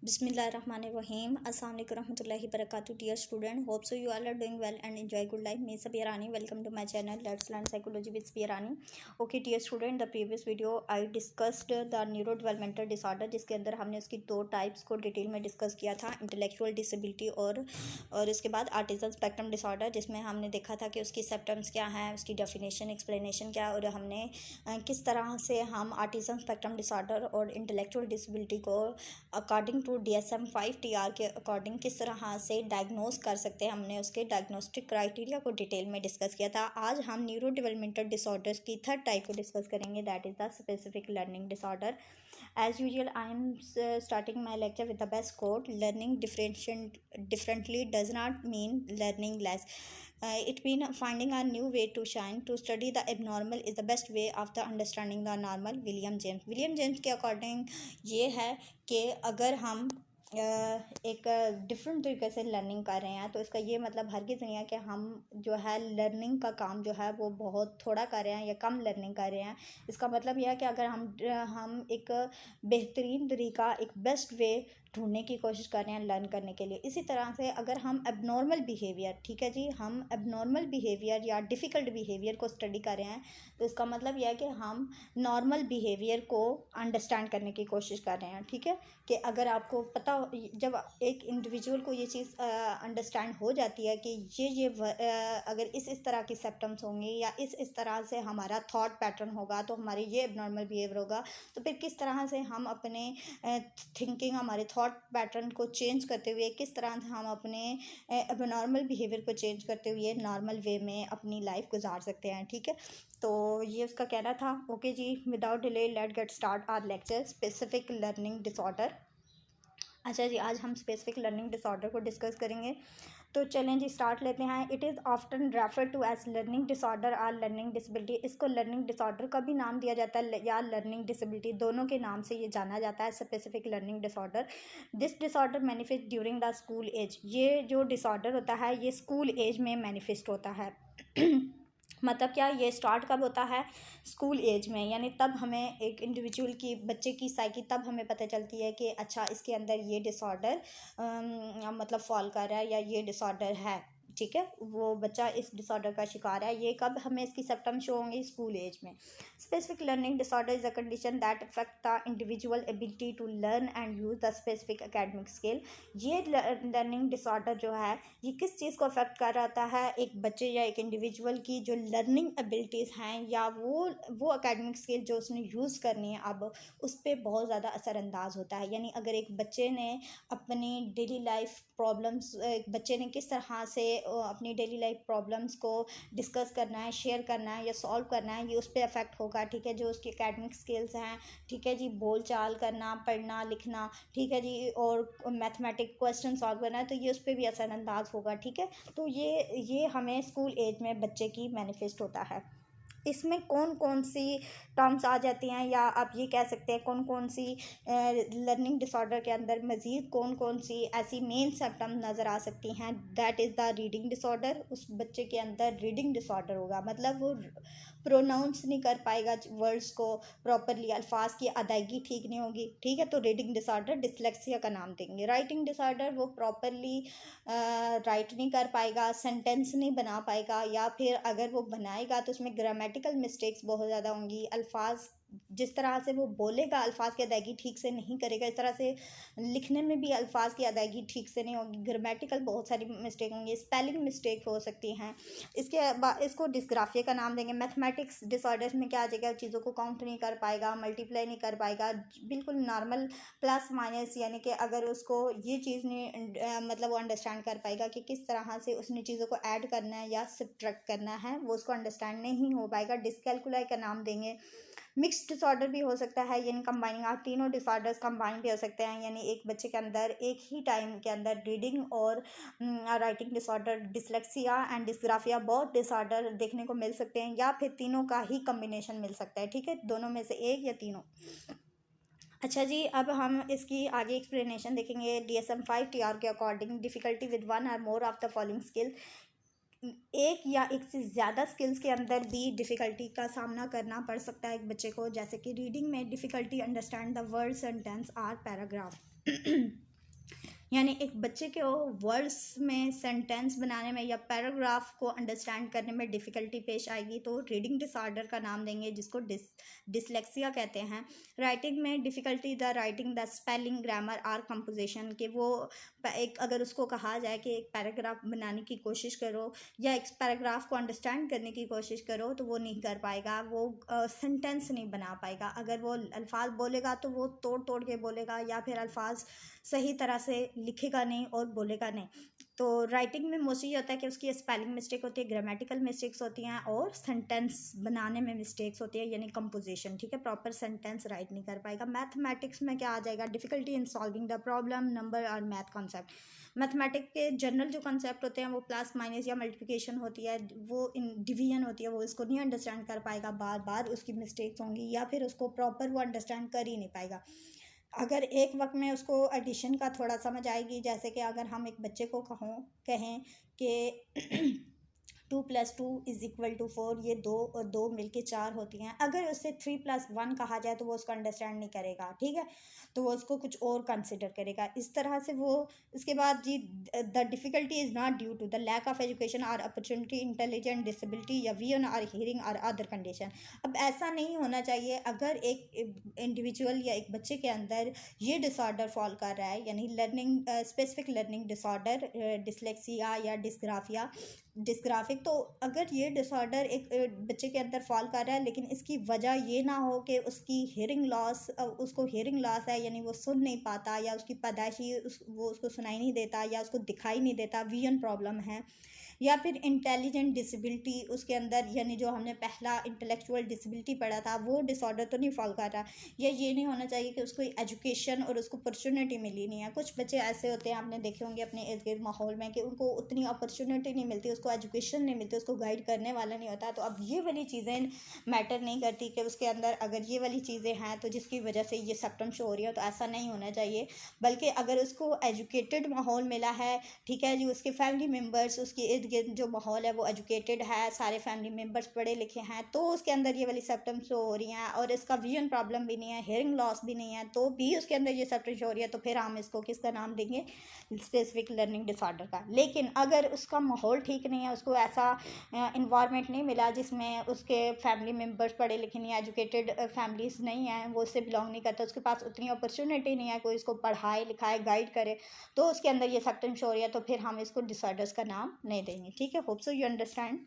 बिस्मिल्लाहिर्रहमानिर्रहीम अस्सलाम वालेकुम रहमतुल्लाहि वबरकातुहू। Dear student, hope so you all are doing well and enjoy good life. Me Sabiya Rani, welcome to my channel let's learn psychology with Sabiya Rani. Okay dear student, the previous video I discussed the neurodevelopmental disorder, जिसके अंदर हमने उसकी दो types को detail में discuss किया था, intellectual disability और उसके बाद ऑटिज्म स्पेक्ट्रम डिसऑर्डर, जिसमें हमने देखा था कि उसकी सिम्पटम्स क्या हैं, उसकी डेफिनेशन एक्सप्लेनेशन क्या, और हमने किस तरह से हम ऑटिज्म स्पेक्ट्रम डिसऑर्डर और इंटेलेक्चुअल डिसेबिलिटी को अकॉर्डिंग टू DSM-5 TR के अकॉर्डिंग किस तरह से डायग्नोज कर सकते हैं। हमने उसके डायग्नोस्टिक क्राइटेरिया को डिटेल में डिस्कस किया था। आज हम न्यूरो डेवलपमेंटल डिसऑर्डर्स की थर्ड टाइप को डिस्कस करेंगे, that is the specific learning disorder. As usual, I am starting my lecture with the best quote: learning differently does not mean learning less. It means finding a new way to shine. To study the abnormal is the best way of the understanding the normal. William James के according ये है कि अगर हम एक different तरीके से learning कर रहे हैं तो इसका ये मतलब हरगिज़ नहीं है कि हम जो है लर्निंग का काम जो है वो बहुत थोड़ा कर रहे हैं या कम लर्निंग कर रहे हैं। इसका मतलब यह है कि अगर हम एक बेहतरीन तरीका, एक बेस्ट वे ढूंढने की कोशिश कर रहे हैं लर्न करने के लिए। इसी तरह से अगर हम एबनॉर्मल बिहेवियर, ठीक है जी, हम एबनॉर्मल बिहेवियर या डिफ़िकल्ट बिहेवियर को स्टडी कर रहे हैं तो इसका मतलब यह है कि हम नॉर्मल बिहेवियर को अंडरस्टैंड करने की कोशिश कर रहे हैं। ठीक है, कि अगर आपको पता हो, जब एक इंडिविजुअल को ये चीज़ अंडरस्टैंड हो जाती है कि ये अगर इस तरह की सिम्पटम्स होंगे या इस तरह से हमारा थॉट पैटर्न होगा तो हमारे ये एबनॉर्मल बिहेवियर होगा, तो फिर किस तरह से हम अपने थिंकिंग, हमारे थॉट पैटर्न को चेंज करते हुए किस तरह से हम अपने एबनॉर्मल बिहेवियर को चेंज करते हुए नॉर्मल वे में अपनी लाइफ गुजार सकते हैं। ठीक है, तो ये उसका कहना था। ओके जी, without delay let get start our lecture specific learning disorder. अच्छा जी, आज हम स्पेसिफिक लर्निंग डिसऑर्डर को डिस्कस करेंगे, तो चलें जी स्टार्ट लेते हैं। It is often refer to as learning disorder और लर्निंग डिसेबिलिटी। इसको लर्निंग डिसऑर्डर का भी नाम दिया जाता है या लर्निंग डिसेबिलिटी, दोनों के नाम से ये जाना जाता है, specific learning disorder. This disorder manifest during the school age. ये जो डिसऑर्डर होता है ये स्कूल एज में मैनिफेस्ट होता है। मतलब क्या, ये स्टार्ट कब होता है? स्कूल एज में, यानी तब हमें एक इंडिविजुअल की, बच्चे की साइकी तब हमें पता चलती है कि अच्छा इसके अंदर ये डिसऑर्डर मतलब फॉल कर रहा है या ये डिसऑर्डर है। ठीक है, वो बच्चा इस डिसऑर्डर का शिकार है। ये कब हमें इसकी सिम्पटम्स शो होंगे? स्कूल एज में। Specific learning disorder is a condition that affect the individual ability to learn and use the specific academic skill. ये लर्निंग डिसऑर्डर जो है ये किस चीज़ को अफेक्ट कर रहा है? एक बच्चे या एक इंडिविजुअल की जो लर्निंग एबिलिटीज़ हैं या वो एकेडमिक स्किल जो उसने यूज़ करनी है अब उस पर बहुत ज़्यादा असरअंदाज होता है। यानी अगर एक बच्चे ने अपनी डेली लाइफ प्रॉब्लम्स, एक बच्चे ने किस तरह से अपनी डेली लाइफ प्रॉब्लम्स को डिस्कस करना है, शेयर करना है या सॉल्व करना है, ये उस पर अफेक्ट होगा। ठीक है, जो उसकी एकेडमिक स्किल्स हैं, ठीक है जी, बोल चाल करना, पढ़ना लिखना, ठीक है जी, और मैथमेटिक क्वेश्चन सॉल्व करना है, तो ये उस पर भी असरअंदाज होगा। ठीक है, तो ये हमें स्कूल एज में बच्चे की मैनिफेस्ट होता है। इसमें कौन कौन सी टर्म्स आ जाती हैं, या आप ये कह सकते हैं कौन कौन सी लर्निंग डिसऑर्डर के अंदर मज़ीद कौन कौन सी ऐसी मेन सिम्पटम नज़र आ सकती हैं? That is the reading disorder. उस बच्चे के अंदर रीडिंग डिसऑर्डर होगा, मतलब वो प्रोनाउंस नहीं कर पाएगा वर्ड्स को प्रॉपरली, अल्फाज की अदायगी ठीक नहीं होगी। ठीक है, तो रीडिंग डिसऑर्डर। डिसलेक्सिया का नाम देंगे। राइटिंग डिसऑर्डर, वो प्रॉपरली राइट नहीं कर पाएगा, सेंटेंस नहीं बना पाएगा, या फिर अगर वो बनाएगा तो उसमें ग्रामेटिकल मिस्टेक्स बहुत ज़्यादा होंगी। अल्फाज जिस तरह से वो बोलेगा अल्फाज की अदायगी ठीक से नहीं करेगा, इस तरह से लिखने में भी अल्फाज की अदायगी ठीक से नहीं होगी। ग्रामेटिकल बहुत सारी मिस्टेक होंगी, स्पेलिंग मिस्टेक हो सकती हैं। इसके बाद इसको डिस्ग्राफिया का नाम देंगे। मैथमेटिक्स डिसऑर्डर्स में क्या आ जाएगा? चीज़ों को काउंट नहीं कर पाएगा, मल्टीप्लाई नहीं कर पाएगा, बिल्कुल नॉर्मल प्लस माइनस, यानी कि अगर उसको ये चीज़ नहीं मतलब वो अंडरस्टैंड कर पाएगा कि किस तरह से उसने चीज़ों को ऐड करना है या सब्ट्रैक्ट करना है, वो उसको अंडरस्टैंड नहीं हो पाएगा। डिसकैलकुलाई का नाम देंगे। मिक्स्ड डिसऑर्डर भी हो सकता है, यानी कंबाइनिंग, आप तीनों डिसऑर्डर्स कंबाइन भी हो सकते हैं, यानी एक बच्चे के अंदर एक ही टाइम के अंदर रीडिंग और writing disorder, dyslexia and dysgraphia, बहुत डिसऑर्डर देखने को मिल सकते हैं, या फिर तीनों का ही कम्बिनेशन मिल सकता है। ठीक है, दोनों में से एक या तीनों। अच्छा जी, अब हम इसकी आगे एक्सप्लेनेशन देखेंगे। DSM-5 TR के अकॉर्डिंग डिफ़िकल्टी विद वन और more of the following skill, एक या एक से ज़्यादा स्किल्स के अंदर भी डिफ़िकल्टी का सामना करना पड़ सकता है एक बच्चे को, जैसे कि रीडिंग में difficulty understand the word, sentence और पैराग्राफ। यानी एक बच्चे के वर्ड्स में सेंटेंस बनाने में या पैराग्राफ को अंडरस्टैंड करने में डिफ़िकल्टी पेश आएगी तो रीडिंग डिसऑर्डर का नाम देंगे, जिसको डिसलेक्सिया कहते हैं। राइटिंग में difficulty, the writing, the spelling, grammar or composition, के वो एक अगर उसको कहा जाए कि एक पैराग्राफ बनाने की कोशिश करो या एक पैराग्राफ को अंडरस्टैंड करने की कोशिश करो तो वो नहीं कर पाएगा, वो सेंटेंस नहीं बना पाएगा। अगर वो अल्फाज बोलेगा तो वो तोड़ तोड़ के बोलेगा या फिर अल्फाज सही तरह से लिखेगा नहीं और बोलेगा नहीं। तो राइटिंग में मोस्टली ये होता है कि उसकी स्पेलिंग मिस्टेक होती है, ग्रामेटिकल मिस्टेक्स होती हैं और सेंटेंस बनाने में मिस्टेक्स होती है, यानी कंपोजिशन, ठीक है, प्रॉपर सेंटेंस राइट नहीं कर पाएगा। मैथमेटिक्स में क्या आ जाएगा, difficulty in solving the problem, number और मैथ कॉन्सेप्ट। मैथमेटिक्स के जनरल जो कॉन्सेप्ट होते हैं वो प्लस माइनस या मल्टीप्लिकेशन होती है, वो इन डिवीजन होती है, वो इसको नहीं अंडरस्टैंड कर पाएगा, बार बार उसकी मिस्टेक्स होंगी या फिर उसको प्रॉपर वो अंडरस्टैंड कर ही नहीं पाएगा। अगर एक वक्त में उसको एडिशन का थोड़ा समझ आएगी, जैसे कि अगर हम एक बच्चे को कहें कि 2+2 = 4, ये दो और दो मिलके 4 होती हैं, अगर उससे 3+1 कहा जाए तो वो उसको अंडरस्टैंड नहीं करेगा, ठीक है, तो वो उसको कुछ और कंसिडर करेगा इस तरह से वो। इसके बाद जी, the difficulty is not due to the lack of education और अपॉर्चुनिटी, इंटेलिजेंट, डिसेबिलिटी या विजन और हियरिंग और अदर कंडीशन। अब ऐसा नहीं होना चाहिए। अगर एक इंडिविजुअल या एक बच्चे के अंदर ये डिसऑर्डर फॉल कर रहा है, यानी learning specific learning disorder, dyslexia या डिस्ग्राफिक, तो अगर ये डिसऑर्डर एक बच्चे के अंदर फॉल कर रहा है लेकिन इसकी वजह ये ना हो कि उसकी हियरिंग लॉस, उसको हियरिंग लॉस है, यानी वो सुन नहीं पाता या उसकी पैदाइशी वो उसको सुनाई नहीं देता या उसको दिखाई नहीं देता, विजन प्रॉब्लम है, या फिर इंटेलिजेंट डिसेबिलिटी उसके अंदर, यानी जो हमने पहला इंटेलेक्चुअल डिसेबिलिटी पढ़ा था, वो डिसऑर्डर तो नहीं फॉल कर रहा। या ये नहीं होना चाहिए कि उसको एजुकेशन और उसको अपॉर्चुनिटी मिली नहीं है। कुछ बच्चे ऐसे होते हैं, आपने देखे होंगे अपने इर्द गिर्द माहौल में, कि उनको उतनी अपॉर्चुनिटी नहीं मिलती, उसको एजुकेशन नहीं मिलती, उसको गाइड करने वाला नहीं होता। तो अब ये वाली चीज़ें मैटर नहीं करती कि उसके अंदर अगर ये वाली चीज़ें हैं तो जिसकी वजह से ये सिम्टम शो हो रही है, तो ऐसा नहीं होना चाहिए। बल्कि अगर उसको एजुकेटेड माहौल मिला है, ठीक है जी, उसके फैमिली मेम्बर्स, उसके इर्द गिर्द जो माहौल है वो एजुकेटेड है, सारे फैमिली मेम्बर्स पढ़े लिखे हैं, तो उसके अंदर ये वाली सिम्टम्स शो हो रही हैं और इसका विजन प्रॉब्लम भी नहीं है, हेयरिंग लॉस भी नहीं है, तो भी उसके अंदर ये सिम्टम्स शो हो रही है, तो फिर हम इसको किसका नाम देंगे, स्पेसिफिक लर्निंग डिसऑर्डर का। लेकिन अगर उसका माहौल ठीक नहीं है, उसको ऐसा इन्वायरमेंट नहीं मिला जिसमें उसके फैमिली मेम्बर्स पढ़े लिखे नहीं, एजुकेटेड फैमिलीज नहीं है, वो उससे बिलोंग नहीं करता, उसके पास उतनी अपॉर्चुनिटी नहीं है, कोई इसको पढ़ाए लिखाए गाइड करे, तो उसके अंदर ये सिम्टम्स शो हो रही है, तो फिर हम इसको डिसऑर्डर्स का नाम नहीं देंगे, ठीक है। Hope so you understand.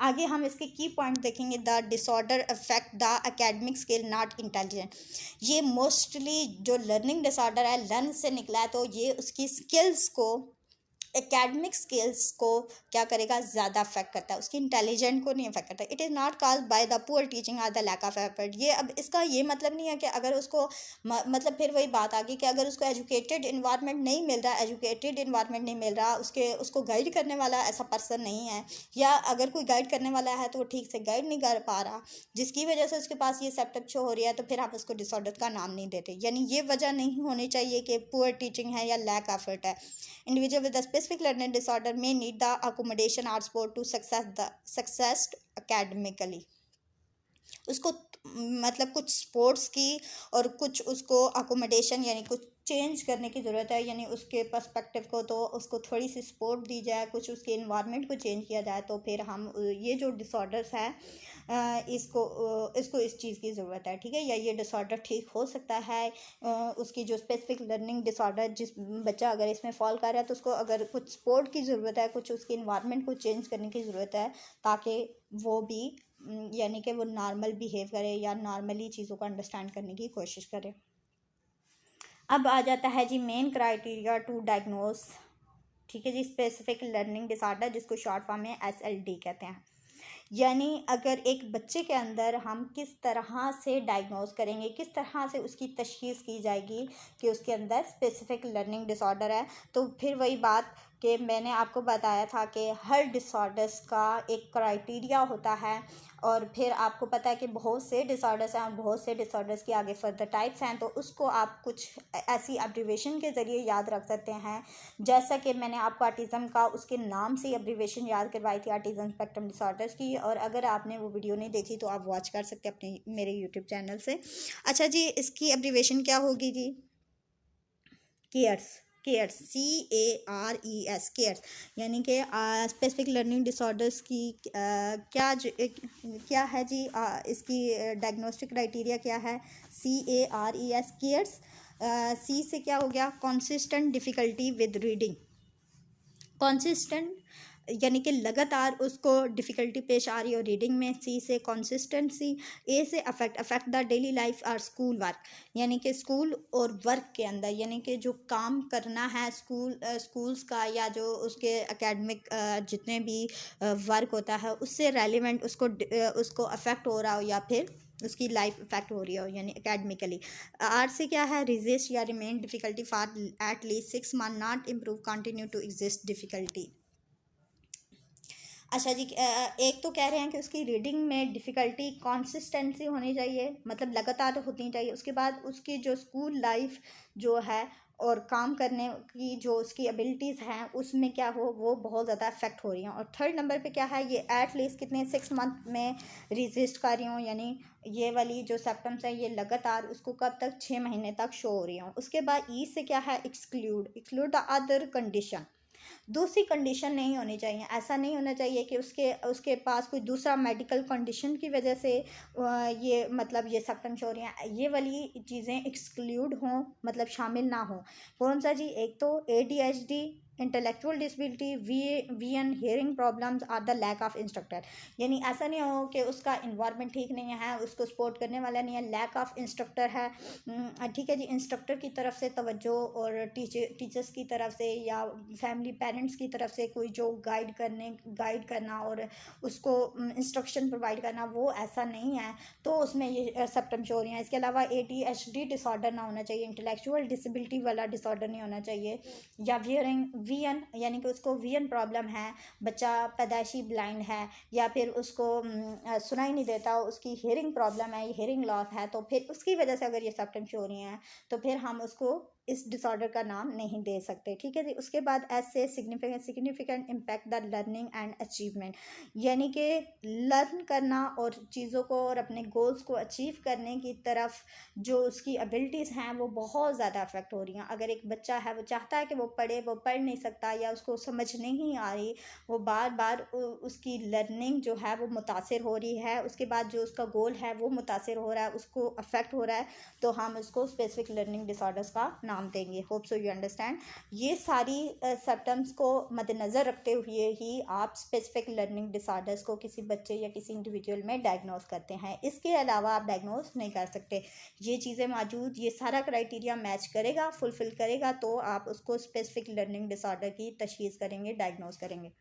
आगे हम इसके की पॉइंट देखेंगे। The disorder affect the academic skill not intelligent. ये मोस्टली जो लर्निंग डिसऑर्डर है, लर्न से निकला है, तो ये उसकी स्किल्स को, एकेडमिक स्किल्स को क्या करेगा, ज़्यादा अफेक्ट करता है, उसकी इंटेलिजेंट को नहीं अफेक्ट करता। It is not called by the poor teaching और द लैक ऑफ एफर्ट। ये अब इसका ये मतलब नहीं है कि अगर उसको मतलब फिर वही बात आ गई कि अगर उसको एजुकेटेड इन्वायरमेंट नहीं मिल रहा, उसको गाइड करने वाला ऐसा पर्सन नहीं है, या अगर कोई गाइड करने वाला है तो वो ठीक से गाइड नहीं कर पा रहा, जिसकी वजह से उसके पास ये सिम्टम शो हो रही है, तो फिर आप उसको डिसऑर्डर का नाम नहीं देते। यानी ये वजह नहीं होनी चाहिए कि पुअर टीचिंग है या लैक एफर्ट है। Individual with a specific learning disorder may need the accommodation or support to success academically. उसको मतलब कुछ स्पोर्ट्स की और कुछ उसको अकोमोडेशन यानी कुछ चेंज करने की ज़रूरत है, यानी उसके पर्सपेक्टिव को तो उसको थोड़ी सी सपोर्ट दी जाए, कुछ उसके इन्वायरमेंट को चेंज किया जाए, तो फिर हम ये जो डिसऑर्डर्स है इसको इस चीज़ की ज़रूरत है, ठीक है। या ये डिसऑर्डर ठीक हो सकता है, उसकी जो स्पेसिफिक लर्निंग डिसऑर्डर जिस बच्चा अगर इसमें फॉल कर रहा है तो उसको अगर कुछ सपोर्ट की ज़रूरत है, कुछ उसके इन्वायरमेंट को चेंज करने की ज़रूरत है, ताकि वो भी यानी कि वो नॉर्मल बिहेव करे या नॉर्मली चीज़ों को अंडरस्टैंड करने की कोशिश करे। अब आ जाता है जी मेन क्राइटेरिया टू डायग्नोस, ठीक है जी, स्पेसिफिक लर्निंग डिसऑर्डर, जिसको शॉर्ट फॉर्म में SLD कहते हैं। यानी अगर एक बच्चे के अंदर हम किस तरह से डायग्नोस करेंगे, किस तरह से उसकी तशखीस की जाएगी कि उसके अंदर स्पेसिफिक लर्निंग डिसऑर्डर है, तो फिर वही बात कि मैंने आपको बताया था कि हर डिसऑर्डर्स का एक क्राइटेरिया होता है, और फिर आपको पता है कि बहुत से डिसऑर्डर्स हैं और बहुत से डिसऑर्डर्स की आगे फर्दर टाइप्स हैं, तो उसको आप कुछ ऐसी एब्रीवेशन के ज़रिए याद रख सकते हैं। जैसा कि मैंने आपको ऑटिज़म का उसके नाम से एब्रीवेशन याद करवाई थी, ऑटिज़म स्पेक्ट्रम डिसऑर्डर्स की, और अगर आपने वो वीडियो नहीं देखी तो आप वॉच कर सकते हैं अपने मेरे यूट्यूब चैनल से। अच्छा जी, इसकी एब्रीवेशन क्या होगी जी, केयर्स, केयर्स, CARES, केयर्स, यानी कि स्पेसिफिक लर्निंग डिसऑर्डर्स की क्या है जी, इसकी डायग्नोस्टिक क्राइटेरिया क्या है? CARES, cares. सी से क्या हो गया? Consistent difficulty with reading, consistent यानी कि लगातार उसको डिफ़िकल्टी पेश आ रही हो रीडिंग में। सी से कंसिस्टेंसी। ए से अफेक्ट द डेली लाइफ और स्कूल वर्क, यानी कि स्कूल और वर्क के अंदर, यानी कि जो काम करना है स्कूल्स का या जो उसके एकेडमिक जितने भी वर्क होता है उससे रेलिवेंट उसको अफेक्ट हो रहा हो या फिर उसकी लाइफ इफेक्ट हो रही हो, यानी एकेडमिकली। आर से क्या है? रिजिस्ट या remain difficulty for at least 6 month, not improve, continue to exist difficulty. अच्छा जी, एक तो कह रहे हैं कि उसकी रीडिंग में डिफ़िकल्टी कंसिस्टेंसी होनी चाहिए, मतलब लगातार होनी चाहिए। उसके बाद उसकी जो स्कूल लाइफ जो है और काम करने की जो उसकी एबिलिटीज़ हैं उसमें क्या हो, वो बहुत ज़्यादा अफेक्ट हो रही हैं। और थर्ड नंबर पे क्या है? ये एट लीस्ट कितने 6 मंथ में रिजिस्ट कर रही हूँ, यानी ये वाली जो सिम्टम्स है ये लगातार उसको कब तक? 6 महीने तक शो हो रही हूँ। उसके बाद ई से क्या है? एक्सक्लूड द अदर कंडीशन, दूसरी कंडीशन नहीं होनी चाहिए। ऐसा नहीं होना चाहिए कि उसके पास कोई दूसरा मेडिकल कंडीशन की वजह से ये मतलब ये सिम्टम्स हो रही हैं, ये वाली चीज़ें एक्सक्लूड हों, मतलब शामिल ना हो। कौन सा जी? एक तो ADHD, intellectual disability, VN, hearing problems और द लैक ऑफ इंस्ट्रक्टर, यानी ऐसा नहीं हो कि उसका इन्वायरमेंट ठीक नहीं है, उसको सपोर्ट करने वाला नहीं है, लैक ऑफ इंस्ट्रक्टर है। ठीक है जी, इंस्ट्रक्टर की तरफ से तवज्जो और टीचर्स की तरफ से या फैमिली पेरेंट्स की तरफ से कोई जो गाइड करना और उसको इंस्ट्रक्शन प्रोवाइड करना, वो ऐसा नहीं है, तो उसमें ये सिम्टम्स हो रही हैं। इसके अलावा ADHD डिसऑर्डर ना होना चाहिए, इंटेलेक्चुअल डिसेबिलिटी वाला डिसऑर्डर नहीं होना चाहिए, या VN यानी कि उसको VN प्रॉब्लम है, बच्चा पैदाइशी ब्लाइंड है या फिर उसको सुनाई नहीं देता, उसकी हेयरिंग प्रॉब्लम है, हेयरिंग लॉस है, तो फिर उसकी वजह से अगर ये सिम्टम्स हो रही हैं तो फिर हम उसको इस डिसऑर्डर का नाम नहीं दे सकते। ठीक है जी। उसके बाद ऐसे significant impact the learning and achievement, यानी कि लर्न करना और चीज़ों को और अपने गोल्स को अचीव करने की तरफ जो उसकी एबिलिटीज़ हैं वो बहुत ज़्यादा अफेक्ट हो रही हैं। अगर एक बच्चा है वो चाहता है कि वो पढ़े, वो पढ़ नहीं सकता या उसको समझ नहीं आ रही, वो बार बार उसकी लर्निंग जो है वो मुतासिर हो रही है, उसके बाद जो उसका गोल है वो मुतासिर हो रहा है, उसको अफेक्ट हो रहा है, तो हम उसको स्पेसिफिक लर्निंग डिसऑर्डर्स का नाम देंगे। Hope so you understand. ये सारी सिम्टम्स को मद्देनज़र रखते हुए ही आप स्पेसिफिक लर्निंग डिसऑर्डर्स को किसी बच्चे या किसी इंडिविजुअल में डायग्नोस करते हैं। इसके अलावा आप डायग्नोस नहीं कर सकते। ये चीज़ें मौजूद, ये सारा क्राइटेरिया मैच करेगा, फुलफ़िल करेगा, तो आप उसको स्पेसिफिक लर्निंग डिसऑर्डर की तशख़ीस करेंगे, डायग्नोस करेंगे।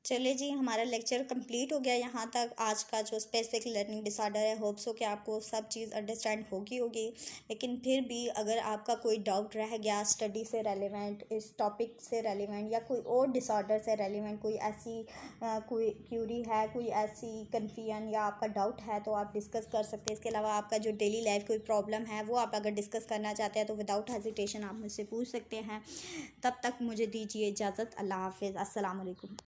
चलिए जी, हमारा लेक्चर कंप्लीट हो गया यहाँ तक। आज का जो स्पेसिफिक लर्निंग डिसऑर्डर है, होप्स हो कि आपको सब चीज़ अंडरस्टैंड होगी, लेकिन फिर भी अगर आपका कोई डाउट रह गया स्टडी से रेलिवेंट, इस टॉपिक से रेलिवेंट, या कोई और डिसऑर्डर से रेलिवेंट, कोई ऐसी कोई क्यूरी है, कोई ऐसी कन्फ्यूजन या आपका डाउट है, तो आप डिस्कस कर सकते हैं। इसके अलावा आपका जो डेली लाइफ कोई प्रॉब्लम है वो आप अगर डिस्कस करना चाहते हैं तो विदाउट हेजिटेशन आप मुझसे पूछ सकते हैं। तब तक मुझे दीजिए इजाज़त। अल्लाह हाफिज़, अस्सलाम वालेकुम।